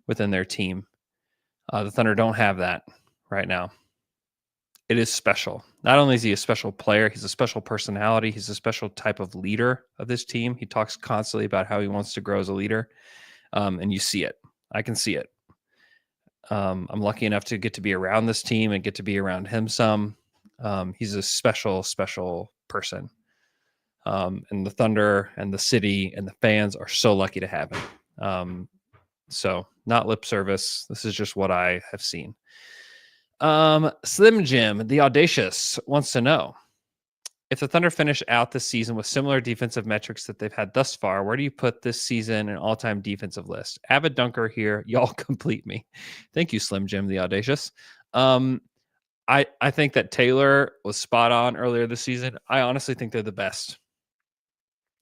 within their team. The Thunder don't have that right now. It is special. Not only is he a special player, he's a special personality. He's a special type of leader of this team. He talks constantly about how he wants to grow as a leader. And you see it. I can see it. I'm lucky enough to get to be around this team and get to be around him some. He's a special, special person. And the Thunder and the city and the fans are so lucky to have him. So not lip service. This is just what I have seen. Slim Jim, the Audacious, wants to know, if the Thunder finish out this season with similar defensive metrics that they've had thus far, where do you put this season in all-time defensive list? Avid dunker here. Y'all complete me. Thank you, Slim Jim, the Audacious. I think that Taylor was spot on earlier this season. I honestly think they're the best.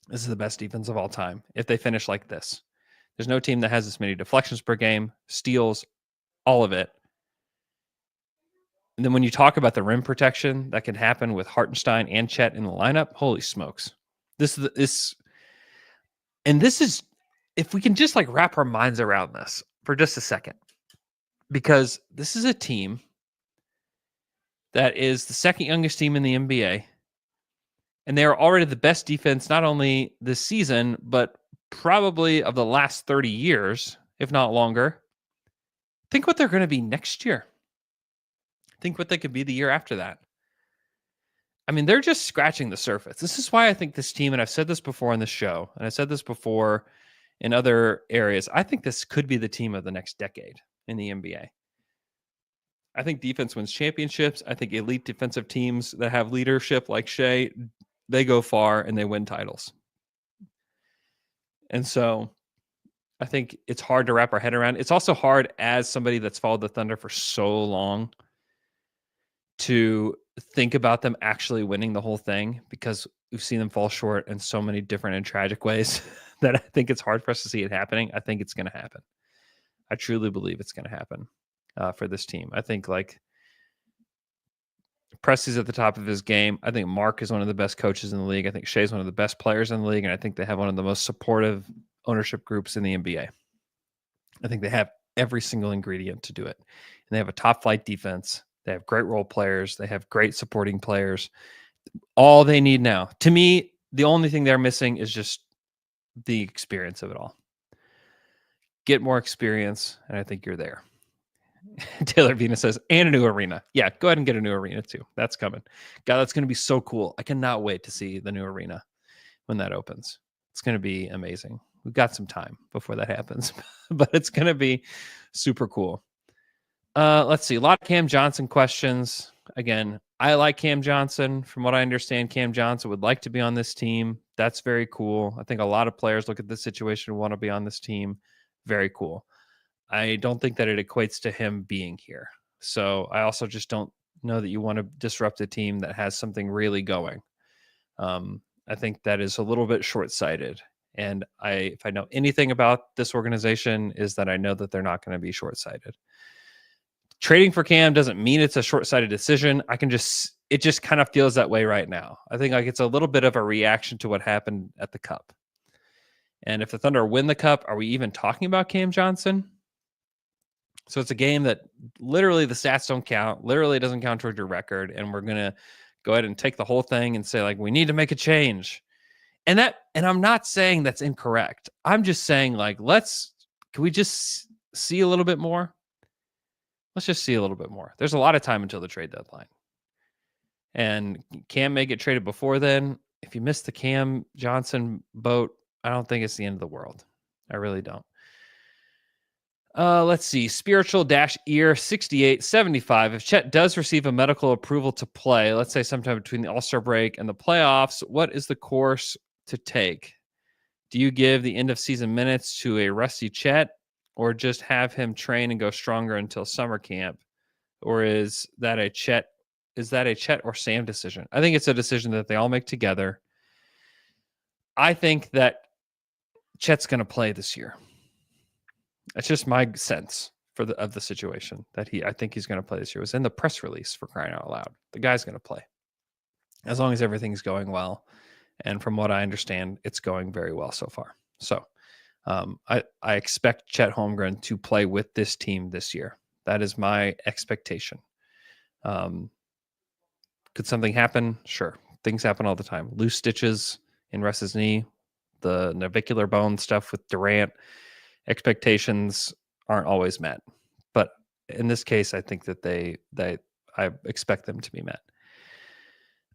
This is the best defense of all time if they finish like this. There's no team that has this many deflections per game, steals, all of it. And then when you talk about the rim protection that can happen with Hartenstein and Chet in the lineup, holy smokes. This is, if we can just like wrap our minds around this for just a second, because this is a team that is the second youngest team in the NBA. And they are already the best defense, not only this season, but probably of the last 30 years, if not longer. Think what they're going to be next year. Think what they could be the year after that. I mean, they're just scratching the surface. This is why I think this team, and I've said this before on this show, and I said this before in other areas, I think this could be the team of the next decade in the NBA. I think defense wins championships. I think elite defensive teams that have leadership like Shea, they go far and they win titles. And so I think it's hard to wrap our head around. It's also hard as somebody that's followed the Thunder for so long to think about them actually winning the whole thing, because we've seen them fall short in so many different and tragic ways that I think it's hard for us to see it happening. I think it's going to happen. I truly believe it's going to happen for this team. I think like Presti's at the top of his game. I think Mark is one of the best coaches in the league. I think Shea's one of the best players in the league. And I think they have one of the most supportive ownership groups in the NBA. I think they have every single ingredient to do it. And they have a top flight defense. They have great role players. They have great supporting players. All they need now, to me, the only thing they're missing is just the experience of it all. Get more experience, and I think you're there. Taylor Venus says, and a new arena. Yeah, go ahead and get a new arena too. That's coming. God, that's going to be so cool. I cannot wait to see the new arena when that opens. It's going to be amazing. We've got some time before that happens, but it's going to be super cool. Let's see. A lot of Cam Johnson questions. Again, I like Cam Johnson. From what I understand, Cam Johnson would like to be on this team. That's very cool. I think a lot of players look at this situation and want to be on this team. Very cool. I don't think that it equates to him being here. So I also just don't know that you want to disrupt a team that has something really going. I think that is a little bit short-sighted. And if I know anything about this organization, is that I know that they're not going to be short-sighted. Trading for Cam doesn't mean it's a short-sighted decision. It just kind of feels that way right now. I think like it's a little bit of a reaction to what happened at the Cup. And if the Thunder win the Cup, are we even talking about Cam Johnson? So it's a game that literally the stats don't count, literally doesn't count towards your record. And we're going to go ahead and take the whole thing and say, like, we need to make a change. And I'm not saying that's incorrect. I'm just saying, like, can we just see a little bit more? Let's just see a little bit more. There's a lot of time until the trade deadline. And Cam may get traded before then. If you miss the Cam Johnson boat, I don't think it's the end of the world. I really don't. Let's see. Spiritual-ear 6875. If Chet does receive a medical approval to play, let's say sometime between the All-Star break and the playoffs, what is the course to take? Do you give the end of season minutes to a rusty Chet, or just have him train and go stronger until summer camp? Or is that a Chet or Sam decision? I think it's a decision that they all make together. I think that Chet's going to play this year. That's just my sense of the situation that I think he's going to play this year. It was in the press release, for crying out loud. The guy's going to play as long as everything's going well. And from what I understand, it's going very well so far. So I expect Chet Holmgren to play with this team this year. That is my expectation. Could something happen? Sure. Things happen all the time. Loose stitches in Russ's knee, the navicular bone stuff with Durant. Expectations aren't always met, but in this case, I think that I expect them to be met.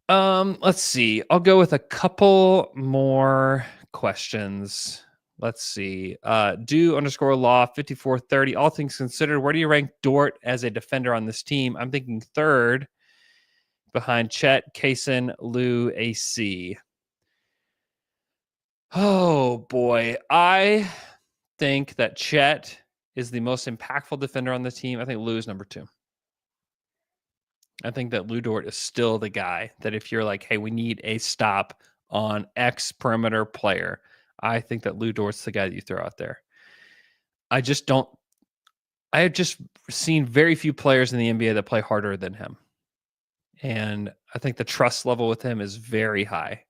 Let's see. I'll go with a couple more questions. Let's see. Do_law 5430. All things considered, where do you rank Dort as a defender on this team? I'm thinking third behind Chet, Kaysen, Lou, AC. Oh boy. I think that Chet is the most impactful defender on the team. I think Lou is number 2. I think that Lou Dort is still the guy that if you're like, hey, we need a stop on X perimeter player, I think that Lou Dort's the guy that you throw out there. I have just seen very few players in the NBA that play harder than him. And I think the trust level with him is very high.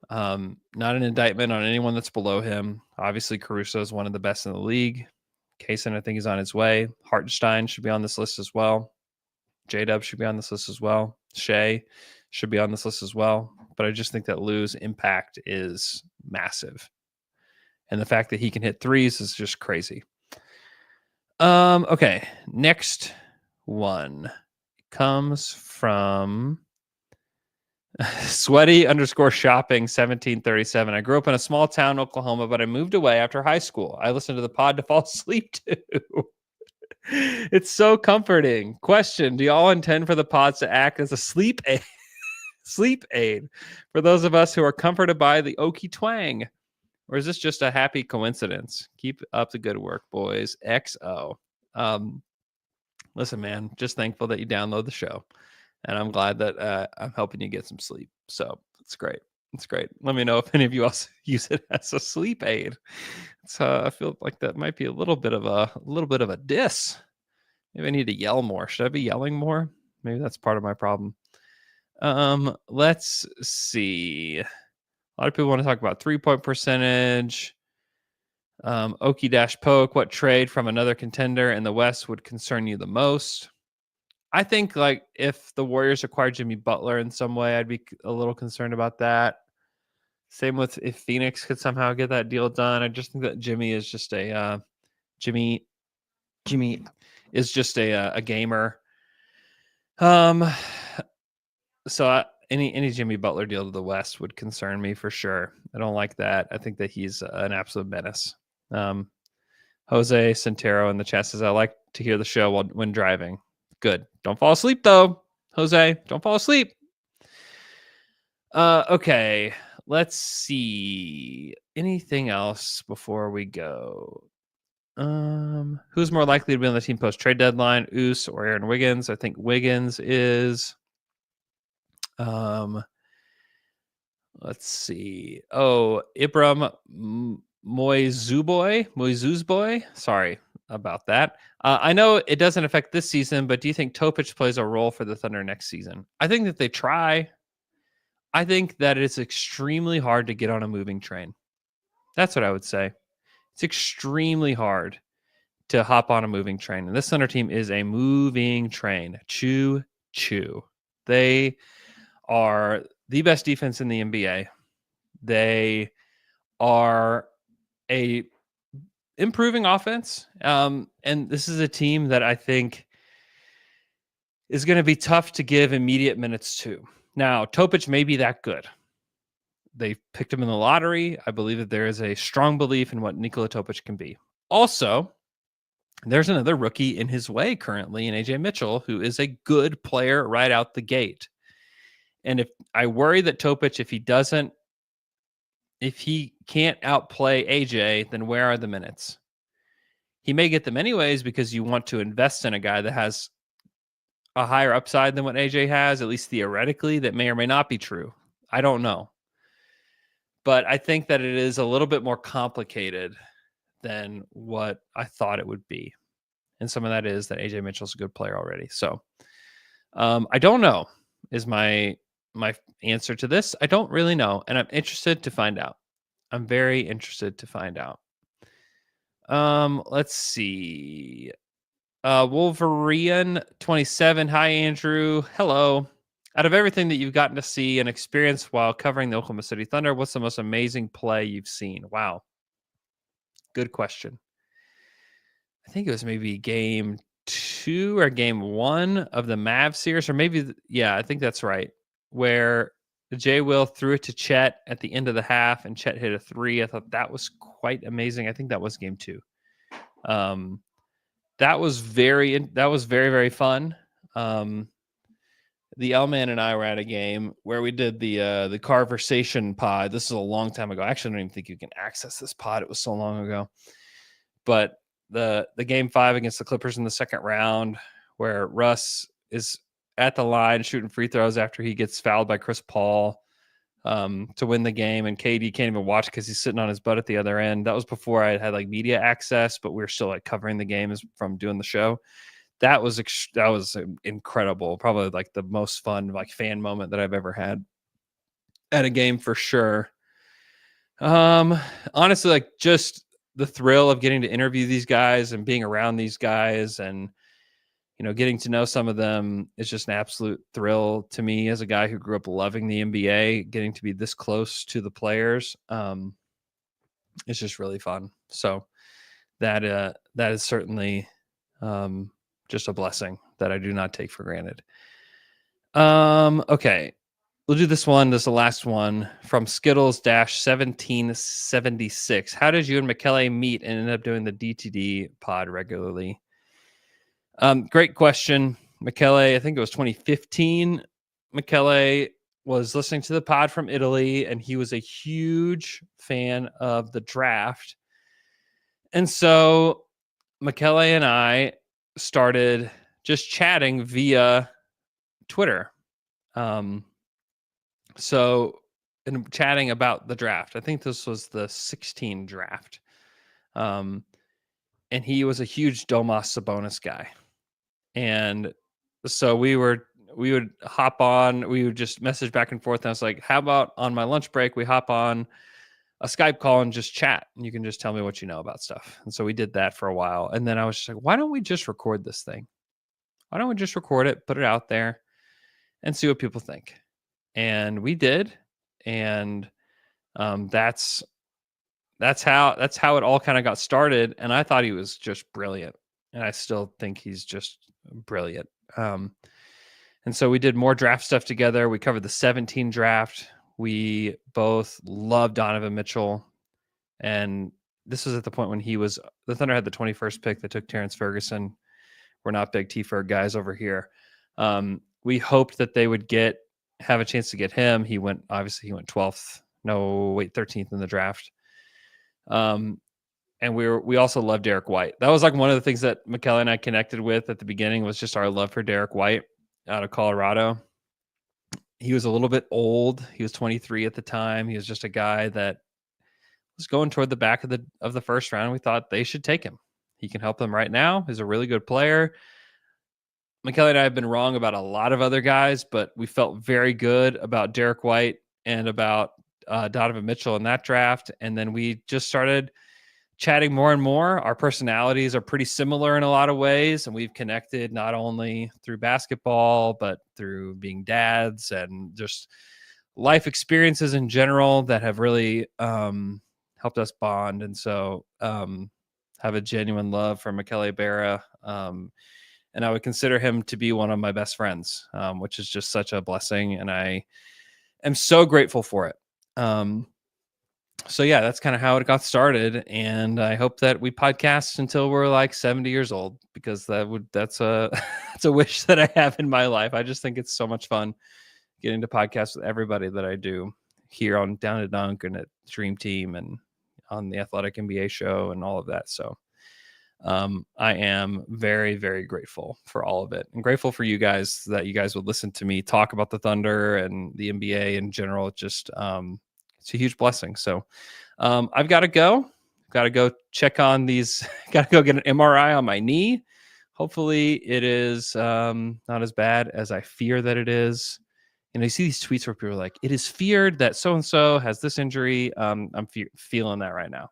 Not an indictment on anyone that's below him. Obviously, Caruso is one of the best in the league. Kaysen, I think, is on his way. Hartenstein should be on this list as well. J-Dub should be on this list as well. Shea should be on this list as well. But I just think that Lou's impact is massive. And the fact that he can hit threes is just crazy. Okay, next one comes from Sweaty_shopping 1737. I grew up in a small town, Oklahoma, but I moved away after high school. I listened to the pod to fall asleep to. It's so comforting. Question: do y'all intend for the pods to act as a sleep aid for those of us who are comforted by the Okie twang? Or is this just a happy coincidence? Keep up the good work, boys. XO. Listen, man, just thankful that you download the show. And I'm glad that I'm helping you get some sleep. So it's great. It's great. Let me know if any of you else use it as a sleep aid. I feel like that might be a little bit of a diss. Maybe I need to yell more. Should I be yelling more? Maybe that's part of my problem. Let's see. A lot of people want to talk about 3-point percentage. Okie-Poke, what trade from another contender in the West would concern you the most? I think like if the Warriors acquired Jimmy Butler in some way, I'd be a little concerned about that. Same with if Phoenix could somehow get that deal done. I just think that Jimmy is just Jimmy is just a gamer. So any Jimmy Butler deal to the West would concern me for sure. I don't like that. I think that he's an absolute menace. Jose Centero in the chat says, I like to hear the show when driving. Good. Don't fall asleep though, Jose. Don't fall asleep. Okay. Let's see. Anything else before we go? Who's more likely to be on the team post trade deadline, Oos or Aaron Wiggins? I think Wiggins is. Let's see. Oh, Ibram Moizuzboy. Sorry about that. I know it doesn't affect this season, but do you think Topic plays a role for the Thunder next season? I think that they try. I think that it's extremely hard to get on a moving train. That's what I would say. It's extremely hard to hop on a moving train. And this Thunder team is a moving train. Choo choo. They are the best defense in the NBA. They are a improving offense. And this is a team that I think is going to be tough to give immediate minutes to. Now, Topic may be that good. They picked him in the lottery. I believe that there is a strong belief in what Nikola Topic can be. Also, there's another rookie in his way currently in AJ Mitchell, who is a good player right out the gate. And if I worry that Topic, if he can't outplay AJ, then where are the minutes? He may get them anyways because you want to invest in a guy that has a higher upside than what AJ has, at least theoretically. That may or may not be true. I don't know. But I think that it is a little bit more complicated than what I thought it would be. And some of that is that AJ Mitchell's a good player already. So I don't know is my answer to this. I don't really know. And I'm interested to find out. I'm very interested to find out. Let's see. Wolverine 27. Hi, Andrew. Hello. Out of everything that you've gotten to see and experience while covering the Oklahoma City Thunder, what's the most amazing play you've seen? Wow. Good question. I think it was maybe game 2 or game 1 of the Mavs series, or maybe, I think that's right, where Jay Will threw it to Chet at the end of the half and Chet hit a 3. I thought that was quite amazing. I think that was game 2. That was very, very fun. The L-Man and I were at a game where we did the Conversation pod. This is a long time ago. Actually, I don't even think you can access this pod. It was so long ago. But the game 5 against the Clippers in the second round, where Russ is at the line shooting free throws after he gets fouled by Chris Paul to win the game, and KD can't even watch because he's sitting on his butt at the other end. That was before I had like media access, but we were still like covering the game from doing the show. That was incredible. Probably like the most fun like fan moment that I've ever had at a game for sure. Honestly, like just the thrill of getting to interview these guys and being around these guys and, getting to know some of them is just an absolute thrill to me as a guy who grew up loving the NBA. Getting to be this close to the players, it's just really fun. So that is certainly just a blessing that I do not take for granted. Okay. We'll do this one. This is the last one from Skittles-1776. How did you and Michele meet and end up doing the DTD pod regularly? Great question, Michele. I think it was 2015. Michele was listening to the pod from Italy, and he was a huge fan of the draft. And so Michele and I started just chatting via Twitter. And chatting about the draft. I think this was the 16 draft. And he was a huge Domas Sabonis guy. And so we would hop on, we would just message back and forth. And I was like, how about on my lunch break, we hop on a Skype call and just chat. And you can just tell me what you know about stuff. And so we did that for a while. And then I was just like, why don't we just record this thing? Why don't we just record it, put it out there and see what people think? And we did. And That's how it all kind of got started. And I thought he was just brilliant, and I still think he's just brilliant. And so we did more draft stuff together. We covered the 17 draft. We both loved Donovan Mitchell, and this was at the point when the Thunder had the 21st pick. They took Terrence Ferguson. We're not big T-Ferg guys over here. We hoped that they would have a chance to get him. He went 12th. No, wait, 13th in the draft. And we also loved Derek White. That was like one of the things that McKelly and I connected with at the beginning, was just our love for Derek White out of Colorado. He was a little bit old. He was 23 at the time. He was just a guy that was going toward the back of the first round. We thought they should take him. He can help them right now. He's a really good player. McKelly and I have been wrong about a lot of other guys, but we felt very good about Derek White and about Donovan Mitchell in that draft. And then we just started chatting more and more. Our personalities are pretty similar in a lot of ways, and we've connected not only through basketball, but through being dads and just life experiences in general that have really helped us bond. And so have a genuine love for Michele Berra. And I would consider him to be one of my best friends, which is just such a blessing. And I am so grateful for it. So yeah, that's kind of how it got started. And I hope that we podcast until we're like 70 years old, because that's a wish that I have in my life. I just think it's so much fun getting to podcast with everybody that I do here on Down to Dunk and at Dream Team and on the Athletic NBA show and all of that. So I am very, very grateful for all of it, and grateful for you guys, that you guys would listen to me talk about the Thunder and the NBA in general. It's just, it's a huge blessing. So I've got to go check on these, got to go get an MRI on my knee. Hopefully it is not as bad as I fear that it is. And I see these tweets where people are like, it is feared that so-and-so has this injury. I'm feeling that right now.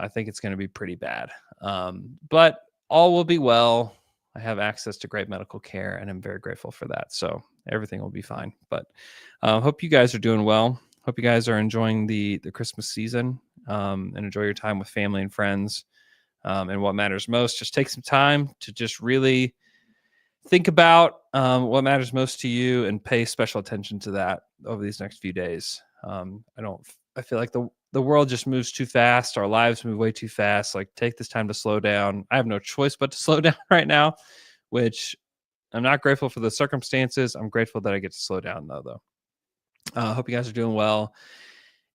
I think it's going to be pretty bad. But all will be well. I have access to great medical care, and I'm very grateful for that. So everything will be fine. But hope you guys are doing well. Hope you guys are enjoying the Christmas season, and enjoy your time with family and friends. And what matters most, just take some time to just really think about what matters most to you, and pay special attention to that over these next few days. I feel like the world just moves too fast. Our lives move way too fast. Like, take this time to slow down. I have no choice but to slow down right now, which I'm not grateful for the circumstances. I'm grateful that I get to slow down though. Hope you guys are doing well.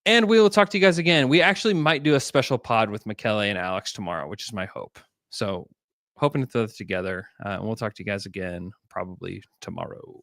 And we will talk to you guys again. We actually might do a special pod with Michele and Alex tomorrow, which is my hope. So hoping to throw this together. And we'll talk to you guys again probably tomorrow.